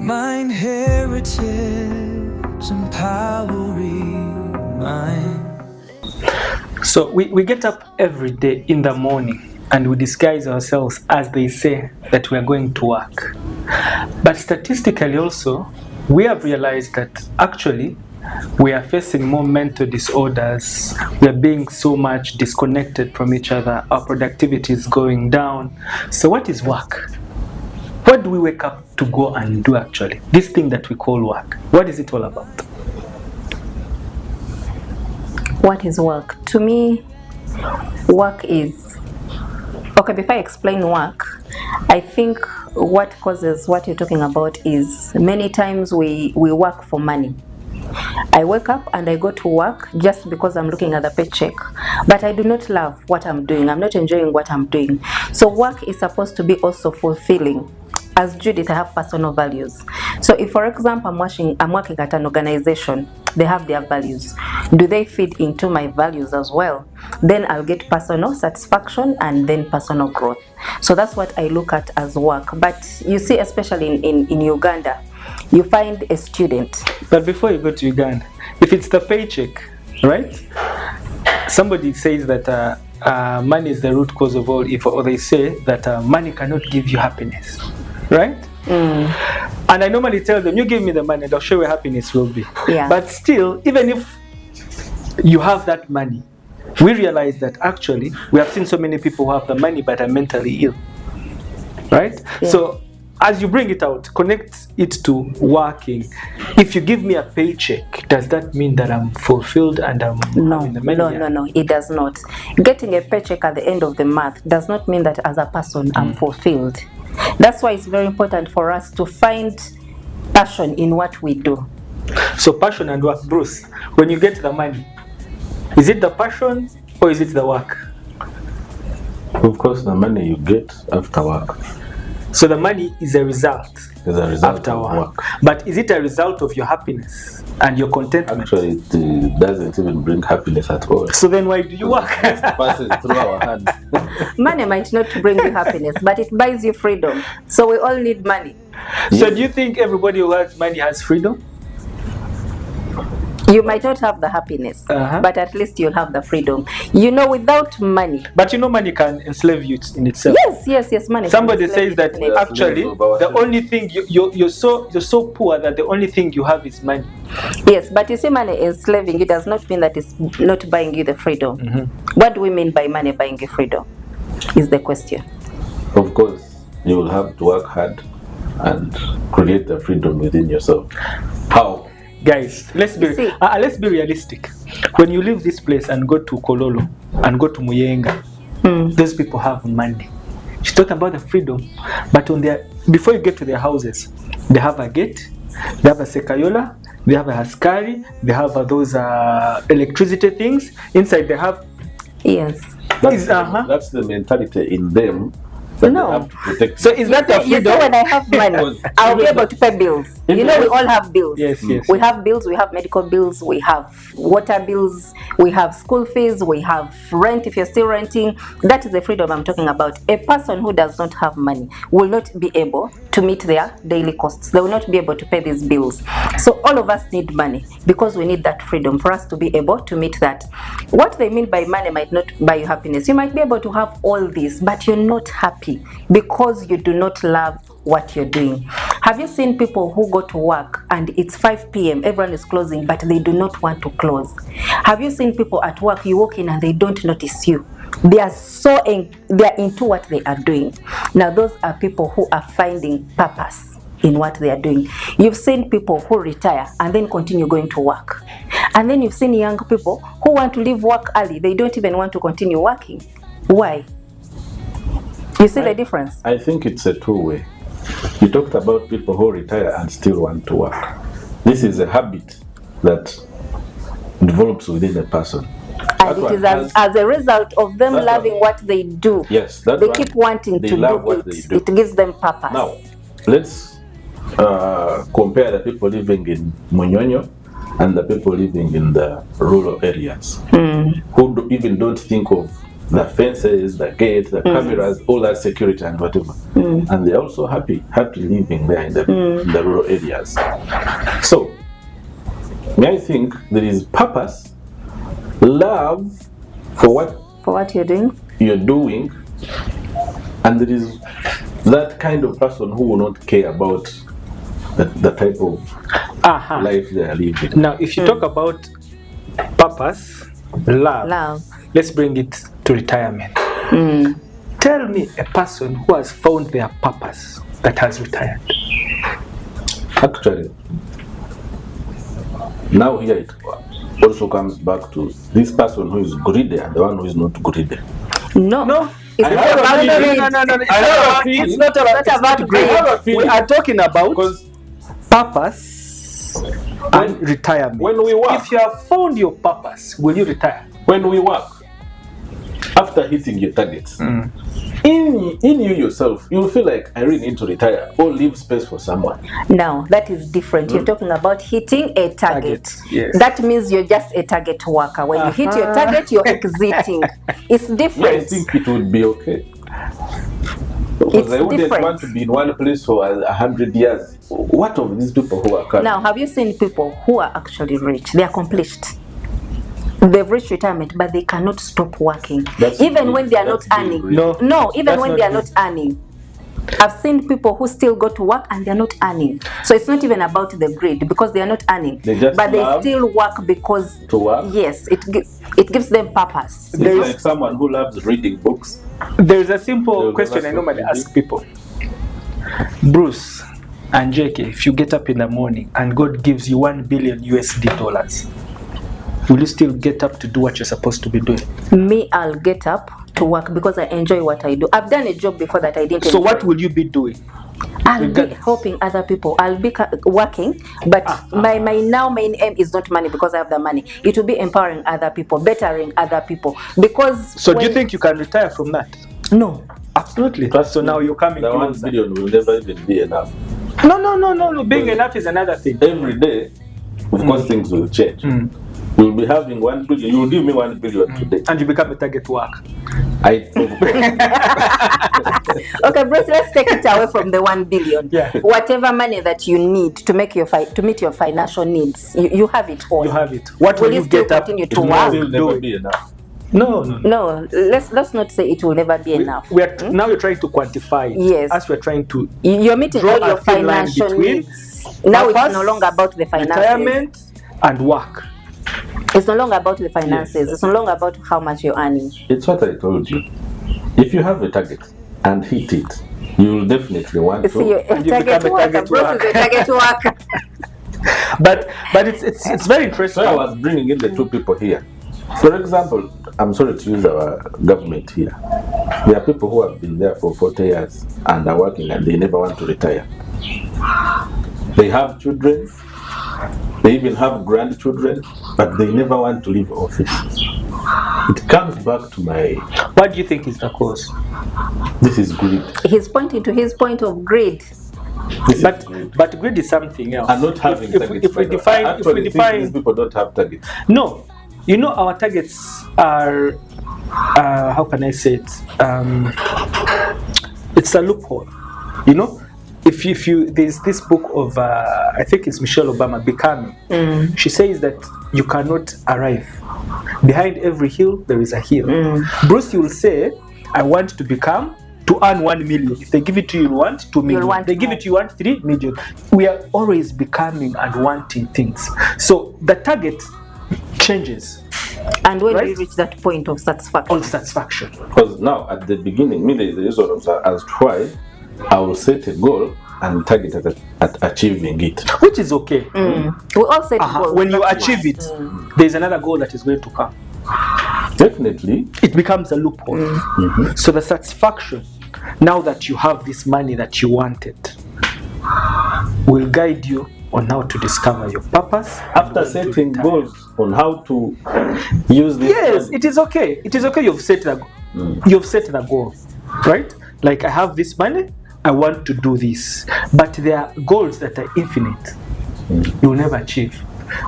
Mind heritage, empowering mind. So we get up every day in the morning and we disguise ourselves as they say that we are going to work. But statistically also, we have realized that actually we are facing more mental disorders. We are being so much disconnected from each other. Our productivity is going down. So what is work? What do we wake up to go and do actually? This thing that we call work. What is it all about? What is work? To me, work is... Okay, before I explain work, I think what causes what you're talking about is many times we work for money. I wake up and I go to work just because I'm looking at the paycheck, but I do not love what I'm doing. I'm not enjoying what I'm doing. So work is supposed to be also fulfilling. As Judith, I have personal values. So if, for example, I'm working at an organization, they have their values. Do they feed into my values as well? Then I'll get personal satisfaction and then personal growth. So that's what I look at as work. But you see, especially in Uganda, you find a student. But before you go to Uganda, if it's the paycheck, right? Somebody says that money is the root cause of all evil, or they say that money cannot give you happiness, right? And I normally tell them, you give me the money and I'll show you where happiness will be. Yeah. But still, even if you have that money, we realize that actually we have seen so many people who have the money but are mentally ill, right? Yeah. So as you bring it out, connect it to working. If you give me a paycheck, does that mean that I'm fulfilled and I'm having the money? No, it does not. Getting a paycheck at the end of the month does not mean that as a person I'm fulfilled. That's why it's very important for us to find passion in what we do. So passion and work. Bruce, when you get the money, is it the passion or is it the work? Of course, the money you get after work. So the money is a result, after after work. But is it a result of your happiness and your contentment? Actually, it doesn't even bring happiness at all. So then why do you work? It passes through our hands. Money might not bring you happiness, but it buys you freedom. So we all need money. So do you think everybody who has money has freedom? You might not have the happiness, but at least you'll have the freedom. You know, without money. But you know, money can enslave you in itself. Yes, money. Somebody says that actually the only thing you're so poor that the only thing you have is money. Yes, but you see, money enslaving you does not mean that it's not buying you the freedom. What do we mean by money buying you freedom? Is the question. Of course, you will have to work hard and create the freedom within yourself. How? Guys, let's be realistic. When you leave this place and go to Kololo and go to Muyenga, those people have money. She's talking about the freedom, but before you get to their houses, they have a gate, they have a sekayola, they have a haskari, they have those electricity things. Inside they have... Yes. That's the mentality in them. That they have to protect. So is that the freedom? You see, when I have money, I'll be able to pay bills. You know, we all have bills. Yes. We have bills, we have medical bills, we have water bills, we have school fees, we have rent if you're still renting. That is the freedom I'm talking about. A person who does not have money will not be able to meet their daily costs. They will not be able to pay these bills. So all of us need money because we need that freedom for us to be able to meet that. What they mean by money might not buy you happiness. You might be able to have all this, but you're not happy because you do not love what you're doing. Have you seen people who go to work and it's 5 p.m. everyone is closing, but they do not want to close? Have you seen people at work, you walk in and they don't notice you? They are they're into what they are doing. Now those are people who are finding purpose in what they are doing. You've seen people who retire and then continue going to work. And then you've seen young people who want to leave work early. They don't even want to continue working. Why? You see the difference? I think it's a two-way. You talked about people who retire and still want to work. This is a habit that develops within a person. And it is as a result of them loving what they do. Yes, they keep wanting to do it. It gives them purpose. Now, let's compare the people living in Munyonyo and the people living in the rural areas who even don't think of the fences, the gate, the cameras, all that security and whatever. And they're also happy living there in the rural areas. So, I think there is purpose, love for what you're doing, and there is that kind of person who will not care about the type of life they are living. Now, if you talk about purpose, love, let's bring it to retirement. Tell me a person who has found their purpose that has retired. Actually, now here it also comes back to this person who is greedy and the one who is not greedy. No. It's not about greed. We are talking about purpose and retirement. When we work, if you have found your purpose, will you retire? When we work, after hitting your targets, in you yourself, you will feel like I really need to retire or leave space for someone. Now, that is different. You're talking about hitting a target. Yes. That means you're just a target worker. When you hit your target, you're exiting. It's different. I think it would be okay. Because I wouldn't want to be in one place for 100 years. What of these people who are coming? Now, have you seen people who are actually rich? They're accomplished. They've reached retirement, but they cannot stop working. Even when they are not earning. Even when they are not earning. I've seen people who still go to work and they're not earning. So it's not even about the greed because they are not earning. They still work because yes, it gives them purpose. It's like someone who loves reading books. There is a simple question I normally ask people. Bruce and JK, if you get up in the morning and God gives you $1 billion USD, will you still get up to do what you're supposed to be doing? Me, I'll get up to work because I enjoy what I do. I've done a job before that I didn't enjoy. So what will you be doing? I'll be helping other people. I'll be working, but my main aim is not money because I have the money. It will be empowering other people, bettering other people. Because so do you think you can retire from that? No. Absolutely. So now you're coming the closer. $1 billion will never even be enough. No. Being enough is another thing. Every day, of course, things will change. We'll be having $1 billion. You will give me $1 billion today, and you become a target worker. Okay, Bruce, let's take it away from the 1 billion. Yeah. Whatever money that you need to make your to meet your financial needs, you have it all. You have it. What will you get up? Continue to work? It will never be enough. No. Let's not say it will never be enough. Now you're trying to quantify it. Yes. As we're trying to you're meeting all your financial needs. Now it's no longer about the finances. Retirement and work. It's no longer about the finances. Yes. It's no longer about how much you're earning. It's what I told you. If you have a target and hit it, you will definitely want to. You're a target worker. Bruce is a target worker. But it's very interesting. So I was bringing in the two people here. For example, I'm sorry to use our government here. There are people who have been there for 40 years and are working and they never want to retire. They have children. They even have grandchildren, but they never want to leave office. It comes back to my... What do you think is the cause? This is greed. He's pointing to his point of greed. But greed is something else. And not having targets. If we define... these people don't have targets. No. You know, our targets are... how can I say it? It's a loophole. You know? If you there's this book of I think it's Michelle Obama, Becoming. She says that you cannot arrive. Behind every hill there is a hill. Bruce, you will say, I want to earn 1 million. If they give it to you, you want 2 million. They give it to you, you want 3 million. We are always becoming and wanting things. So the target changes. And when you reach that point of satisfaction? Because now at the beginning, there is a reason as to why I will set a goal and target at achieving it. Which is okay. We all set goals. When you achieve it, there's another goal that is going to come. Definitely. It becomes a loophole. So the satisfaction, now that you have this money that you wanted, will guide you on how to discover your purpose. After setting goals on how to use this money. It is okay. It is okay. You've set the goal, right? Like, I have this money, I want to do this. But there are goals that are infinite. You will never achieve.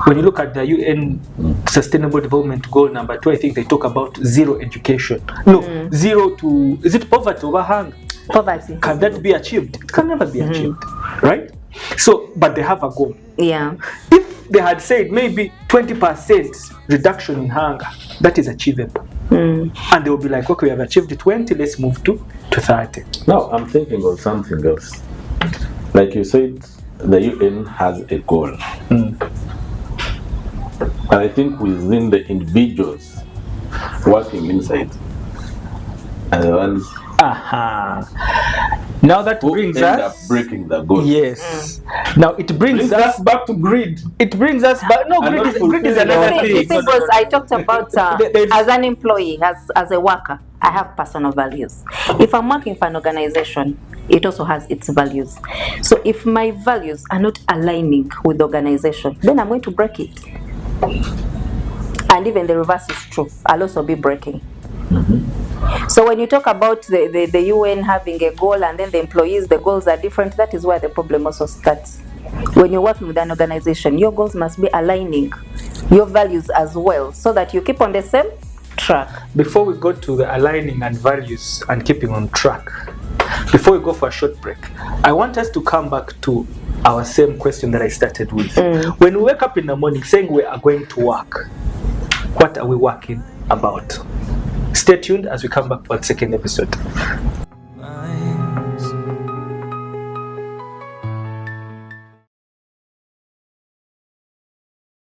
When you look at the UN Sustainable Development Goal number 2, I think they talk about zero education. No, zero to, is it poverty over hunger? Poverty. Can that be achieved? It can never be achieved, right? So, but they have a goal. Yeah. If they had said maybe 20% reduction in hunger, that is achievable. And they will be like, okay, we have achieved 20, let's move to 30. Now, I'm thinking of something else. Like you said, the UN has a goal. And I think within the individuals working inside and the ones Now that who brings end us up breaking the goal. Yes. Now it brings us back to greed. It brings us back. No, And not greed is another fulfilling You thing. see, Bruce, I talked about There's- as an employee, as a worker, I have personal values. If I'm working for an organization, it also has its values. So if my values are not aligning with the organization, then I'm going to break it. And even the reverse is true. I'll also be breaking. So when you talk about the UN having a goal and then the employees, the goals are different, that is where the problem also starts. When you're working with an organization, your goals must be aligning your values as well, so that you keep on the same track. Before we go to the aligning and values and keeping on track, before we go for a short break, I want us to come back to our same question that I started with. When we wake up in the morning saying we are going to work, what are we working about? Stay tuned as we come back for the second episode.